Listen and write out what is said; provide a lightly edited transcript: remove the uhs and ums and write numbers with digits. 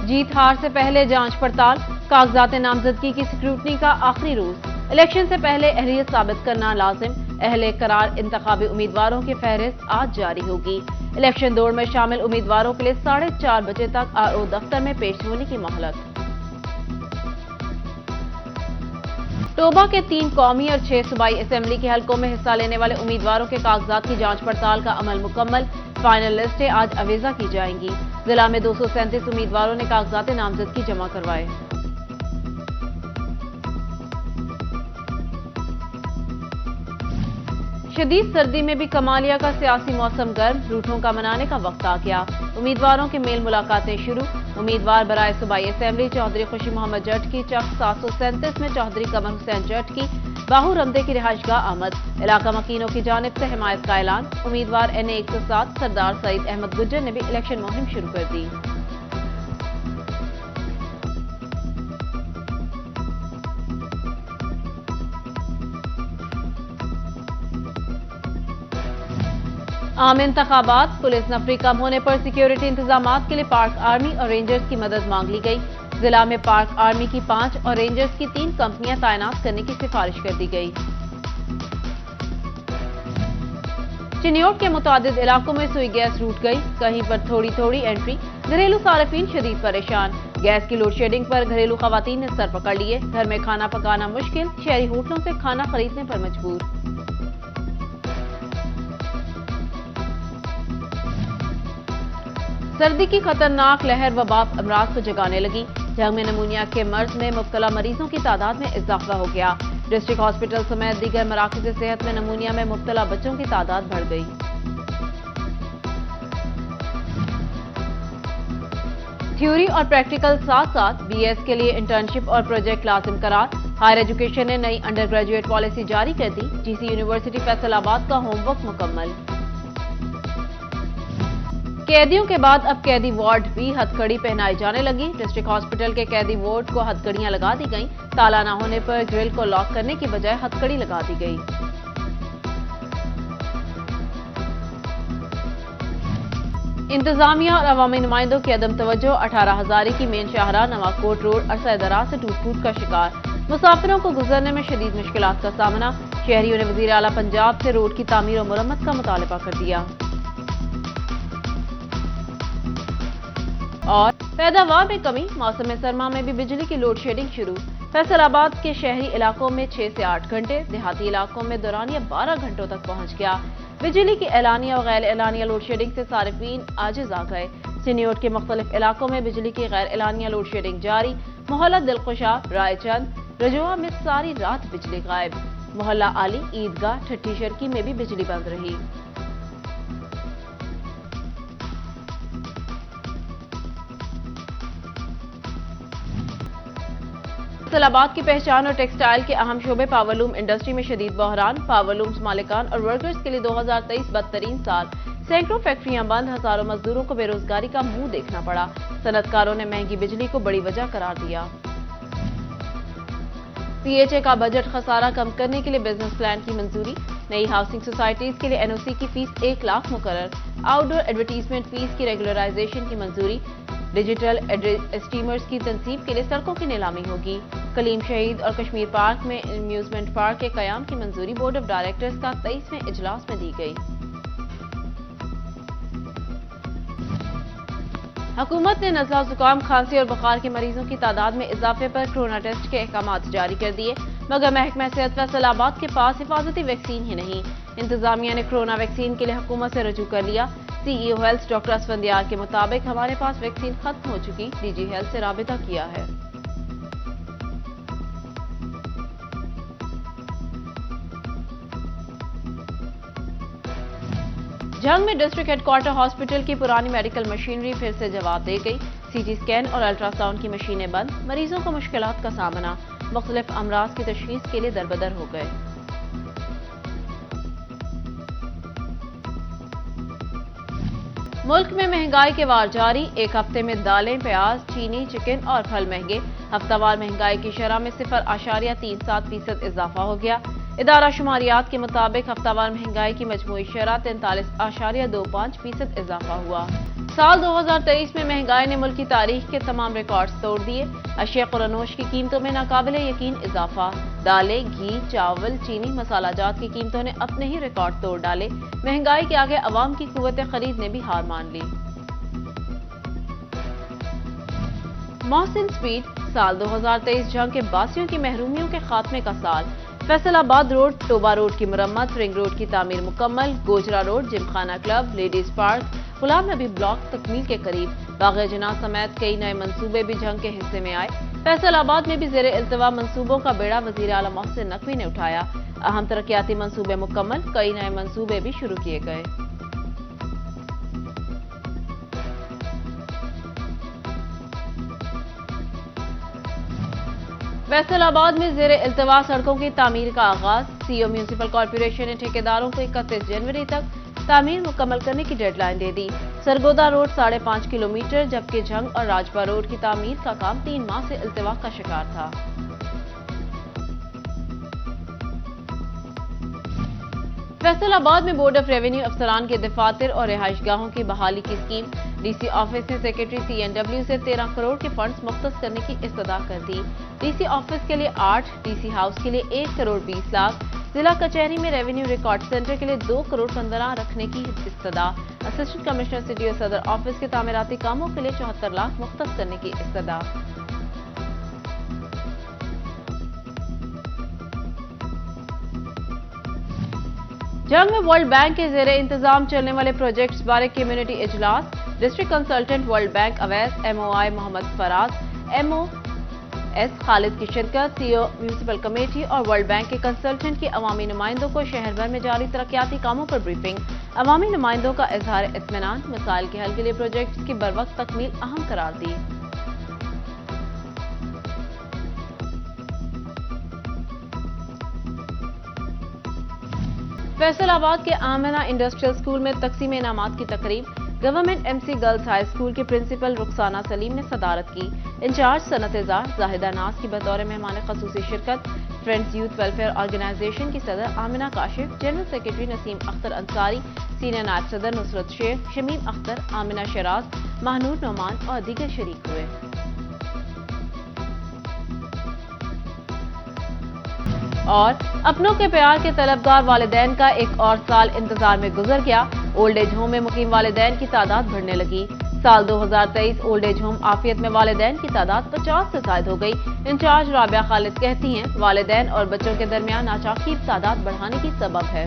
जीत हार से पहले जांच पड़ताल, कागजात नामजदगी की स्क्रूटनी का आखिरी रोज। इलेक्शन से पहले अहलियत साबित करना लाजिम। अहले करार इंतखाबी उम्मीदवारों की फहरिस्त आज जारी होगी। इलेक्शन दौड़ में शामिल उम्मीदवारों के लिए 4:30 बजे तक आरओ दफ्तर में पेश होने की मोहलत। टोबा के 3 कौमी और 6 सूबाई असेंबली के हलकों में हिस्सा लेने वाले उम्मीदवारों के कागजात की जांच पड़ताल का अमल मुकम्मल। फाइनल लिस्टें आज अवेजा की जाएंगी। जिला में 237 उम्मीदवारों ने कागजात नामजदगी जमा करवाए। शदीद सर्दी में भी कमालिया का सियासी मौसम गर्म, रूठों का मनाने का वक्त आ गया। उम्मीदवारों के मेल मुलाकातें शुरू। उम्मीदवार बराए सूबाई असेंबली चौधरी खुशी मोहम्मद जट की चक 737 में चौधरी कमर हुसैन जट की बाहू रमदे की रिहाइशगाह आमद। इलाका मकीनों की जानिब से हिमायत का ऐलान। उम्मीदवार NA 107 सरदार सईद अहमद गुज्जर ने भी इलेक्शन मुहिम शुरू कर दी। आम इंतखाबात, पुलिस नफरी कम होने पर सिक्योरिटी इंतजामात के लिए पार्क आर्मी और रेंजर्स की मदद मांग ली गई। जिला में पार्क आर्मी की 5 और रेंजर्स की 3 कंपनियां तैनात करने की सिफारिश कर दी गई। चिन्योट के मुतादिद इलाकों में सुई गैस रूट गई, कहीं पर थोड़ी थोड़ी एंट्री। घरेलू सार्फिन शदीद परेशान। गैस की लोड शेडिंग पर घरेलू खवातीन ने सर पकड़ लिए। घर में खाना पकाना मुश्किल, शहरी होटलों से खाना खरीदने पर मजबूर। सर्दी की खतरनाक लहर वबाब अमराज को जगाने लगी। जंग में नमूनिया के मर्ज में मुब्तला मरीजों की तादाद में इजाफा हो गया। डिस्ट्रिक्ट हॉस्पिटल समेत दीगर मराकज़ सेहत में नमूनिया में मुब्तला बच्चों की तादाद बढ़ गई। थ्योरी और प्रैक्टिकल साथ साथ BS के लिए इंटर्नशिप और प्रोजेक्ट लाजिम करार। हायर एजुकेशन ने नई अंडर ग्रेजुएट पॉलिसी जारी कर दी। GC यूनिवर्सिटी फैसलाबाद का होमवर्क मुकम्मल। कैदियों के बाद अब कैदी वार्ड भी हथकड़ी पहनाई जाने लगी। डिस्ट्रिक्ट हॉस्पिटल के कैदी वार्ड को हथकड़ियां लगा दी गईं। ताला न होने पर ग्रिल को लॉक करने की बजाय हथकड़ी लगा दी गई। इंतजामिया और अवामी नुमाइंदों की अदम तवज्जो। 18 हजारी की मेन शाहराह नवाकोट रोड अरसा दराज से टूट का शिकार। मुसाफिरों को गुजरने में शदीद मुश्किलात का सामना। शहरियों ने वजीर आला पंजाब से रोड की तामीर और मुरम्मत का मुतालबा कर दिया। और पैदावार में कमी, मौसम सरमा में भी बिजली की लोड शेडिंग शुरू। फैसलाबाद के शहरी इलाकों में 6 से 8 घंटे, देहाती इलाकों में दौरानिया 12 घंटों तक पहुंच गया। बिजली की एलानिया और गैर एलानिया लोड शेडिंग से सारिफीन आजिज आ गए। चिन्योट के मुख्तलिफ इलाकों में बिजली की गैर एलानिया लोड शेडिंग जारी। मोहल्ला दिलखुशा, रायचंद, रजोआ में सारी रात बिजली गायब। मोहल्ला आली, ईदगाह, ठट्टी शर्की में भी बिजली बंद रही। फैसलाबाद की पहचान और टेक्सटाइल के अहम शोबे पावरलूम इंडस्ट्री में शदीद बहरान। पावरलूम्स मालिकान और वर्कर्स के लिए 2023 बदतरीन साल। सैकड़ों फैक्ट्रियां बंद, हजारों मजदूरों को बेरोजगारी का मुंह देखना पड़ा। सनतकारों ने महंगी बिजली को बड़ी वजह करार दिया। CHA का बजट खसारा कम करने के लिए बिजनेस प्लान की मंजूरी। नई हाउसिंग सोसाइटीज के लिए NOC की फीस 1 लाख मुकर्रर। आउटडोर एडवर्टीजमेंट फीस की रेगुलराइजेशन की मंजूरी। डिजिटल स्टीमर्स की तनसीब के लिए सड़कों की नीलामी होगी। कलीम शहीद और कश्मीर पार्क में एम्यूजमेंट पार्क के कयाम की मंजूरी बोर्ड ऑफ डायरेक्टर्स का 23वें इजलास में दी गई। हुकूमत ने नज़ला, जुकाम, खांसी और बुखार के मरीजों की तादाद में इजाफे पर कोरोना टेस्ट के अहकामात जारी कर दिए, मगर महकमा सेहत फैसलाबाद के पास हिफाजती वैक्सीन ही नहीं। इंतजामिया ने कोरोना वैक्सीन के लिए हुकूमत से रजू कर लिया। CEO हेल्थ डॉक्टर असफंदियार के मुताबिक हमारे पास वैक्सीन खत्म हो चुकी, DG हेल्थ से राबिता किया है। जंग में डिस्ट्रिक्ट हेडक्वार्टर हॉस्पिटल की पुरानी मेडिकल मशीनरी फिर से जवाब दे गई। CT स्कैन और अल्ट्रासाउंड की मशीनें बंद, मरीजों को मुश्किलात का सामना। मुख्तलिफ अमराज की तशखीस के लिए दरबदर हो गए। मुल्क में महंगाई के वार जारी। एक हफ्ते में दालें, प्याज, चीनी, चिकन और फल महंगे। हफ्तावार महंगाई की शरह में 0.37% इजाफा हो गया। इदारा शुमारियात के मुताबिक हफ्तावार महंगाई की मजमूई शरह 43.25% इजाफा हुआ। سال 2023 میں مہنگائی نے ملک کی تاریخ کے تمام ریکارڈز توڑ دیے۔ اشیاء قرنوش کی قیمتوں میں ناقابل یقین اضافہ۔ دالیں، گھی، چاول، چینی، مسالہ جات کی قیمتوں نے اپنے ہی ریکارڈ توڑ ڈالے۔ مہنگائی کے آگے عوام کی قوت خرید نے بھی ہار مان لی۔ محسن سپیڈ، سال 2023 جنگ کے باسیوں کی محرومیوں کے خاتمے کا سال۔ فیصل آباد روڈ، ٹوبا روڈ کی مرمت، رنگ روڈ کی تعمیر مکمل، گوجرا روڈ، جم خانہ کلب، لیڈیز پارک، غلام نبی بلاک تکمیل کے قریب۔ باغ جناح سمیت کئی نئے منصوبے بھی جنگ کے حصے میں آئے۔ فیصل آباد میں بھی زیر التوا منصوبوں کا بیڑا وزیر اعلیٰ محسن نقوی نے اٹھایا۔ اہم ترقیاتی منصوبے مکمل، کئی نئے منصوبے بھی شروع کیے گئے۔ فیصل آباد میں زیر التوا سڑکوں کی تعمیر کا آغاز۔ سی او میونسپل کارپوریشن نے ٹھیکیداروں کو 31 جنوری تک تعمیر مکمل کرنے کی ڈیڈ لائن دے دی۔ سرگودا روڈ 5.5 کلومیٹر جبکہ جھنگ اور راجپا روڈ کی تعمیر کا کام 3 ماہ سے التوا کا شکار تھا۔ فیصل آباد میں بورڈ آف ریونیو افسران کے دفاتر اور رہائش گاہوں کی بحالی کی اسکیم۔ ڈی سی آفس نے سیکرٹری سی این ڈبلیو سے 13 کروڑ کے فنڈز مختص کرنے کی استدعا کر دی۔ ڈی سی آفس کے لیے 8، ڈی سی ہاؤس کے لیے 1 کروڑ 20 لاکھ، ضلع کچہری میں ریونیو ریکارڈ سینٹر کے لیے 2 کروڑ 15 رکھنے کی استدعا، اسسٹنٹ کمشنر سٹی اور صدر آفس کے تعمیراتی کاموں کے لیے 74 لاکھ مختص کرنے کی استدعا۔ جنگ میں ورلڈ بینک کے زیر انتظام چلنے والے پروجیکٹس بارے کمیونٹی اجلاس۔ District consultant World Bank Awais, M O I Muhammad Faraz, M O S Khalid کی شرکت، سی او میونسپل کمیٹی اور ورلڈ بینک کے کنسلٹنٹ کی عوامی نمائندوں کو شہر بھر میں جاری ترقیاتی کاموں پر بریفنگ۔ عوامی نمائندوں کا اظہار اطمینان، مسائل کے حل کے لیے پروجیکٹس کی بروقت تکمیل اہم قرار دی۔ فیصل آباد کے آمنہ انڈسٹریل اسکول میں تقسیم انعامات کی تقریب۔ Government M C girls high school کی پرنسپل رخسانہ سلیم نے صدارت کی۔ انچارج صنعت زار زاہدہ ناز کی بطور مہمان خصوصی شرکت۔ فرینڈز یوتھ ویلفیئر آرگنائزیشن کی صدر آمنہ کاشف، جنرل سیکرٹری نسیم اختر انصاری، سینئر نائب صدر نصرت شیخ، شمیم اختر، آمنہ شراز، مہنور نعمان اور دیگر شریک ہوئے۔ اور اپنوں کے پیار کے طلبگار والدین کا ایک اور سال انتظار میں گزر گیا۔ اولڈ ایج ہوم میں مقیم والدین کی تعداد بڑھنے لگی۔ سال 2023 اولڈ ایج ہوم عافیت میں والدین کی تعداد 50 سے زائد ہو گئی۔ انچارج رابعہ خالد کہتی ہیں، والدین اور بچوں کے درمیان ناچاقیب تعداد بڑھانے کی سبب ہے۔